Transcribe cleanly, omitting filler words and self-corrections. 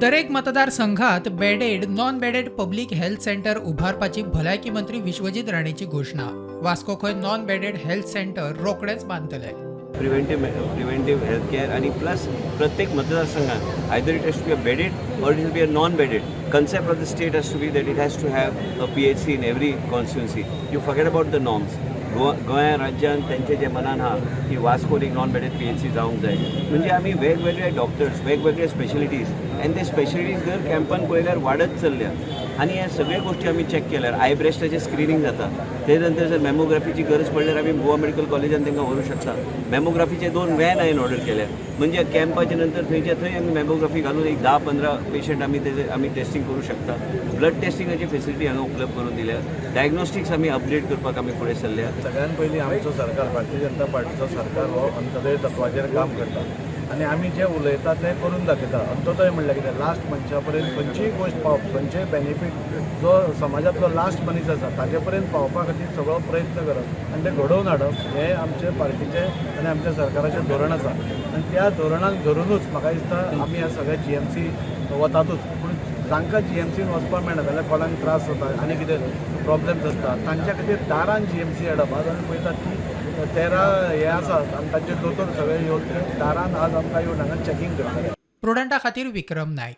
दरेक मतदारसंघात bedded non bedded public health centre उभारपाची भलायकी मंत्री विश्वजीत राणेची घोषणा. वास्को खंय नॉन बेडेड हेल्थ सेंटर रोखडेच बांदतले. प्रिव्हेंटिव्ह हेल्थ केअर आणि प्लस प्रत्येक मतदारसंघात either it has to be a bedded or it will be a non-bedded. Concept of the state has to be that it has to have a PHC in every constituency. You forget about the norms. गोंया राज्यान त्यांचे जे मनान हा की वास्कोर एक non bedded PHC जावंक जाय. म्हणजे आमी वेगवेगळे डॉक्टर्स वेगवेगळे स्पेशलिटीज आनी ते स्पेशलिटीज दर कॅम्पान पळयल्यार वाडत चल्ल्या. आनी ह्या सगळ्या गोष्टी आमी चॅक केल्यार आय ब्रेस्टाचें स्क्रिनींग जाता. ते नंतर जर मॅमोग्राफीची गरज पडल्यार आमी गोवा मेडिकल कॉलेजान तांकां व्हरूंक शकता. मॅमोग्राफीचे 2 व्हॅन हांवें ऑर्डर केल्या. म्हणजे कॅम्पाच्या नंतर थंयच्या थंय आमी मॅमोग्राफी घालून एक 10-15 पेशंट आमी टेस्टिंग करूं शकता. ब्लड टेस्टिंगाची फेसिलिटी हांगा उपलब्ध करून दिल्या. डायग्नोस्टिक्स आमी अपडेट करपाक आमी फुडें सरल्या. सगळ्यात पयलीं आमचो सरकार भारतीय जनता पार्टीचो सरकार हो अंत्योदय तत्वाचेर काम करता आनी आमी जे उलयता तें करून दाखयता. अंत्योदय म्हणल्यार कितें लास्ट मनशा पर्यंत खंयचीय गोश्ट पावप खंयचेय बेनिफीट जो समाजांतलो लास्ट मनीस आसा ताजे पर्यंत पावपा खातीर सगळो प्रयत्न करप आनी तें घडोवन हाडप हें आमचे पार्टीचें आनी आमच्या सरकाराचें धोरण आसा. आनी त्या धोरणाक धरूनच म्हाका दिसता आमी ह्या सगळ्या GMC वतातूच. पूण तांकां GMCन वचपाक मेळना जाल्यार कोणाक त्रास जाता आनी कितें प्रॉब्लेम्स आसता तांच्या खातीर दारान GMC हाडप. आज आमी पळयतात की 13 हे आसात आनी तांचे दोतोर सगळे येवन दारान आज आमकां येवन हांगा चॅकींग करतात. प्रुडंटा खातीर विक्रम नायक.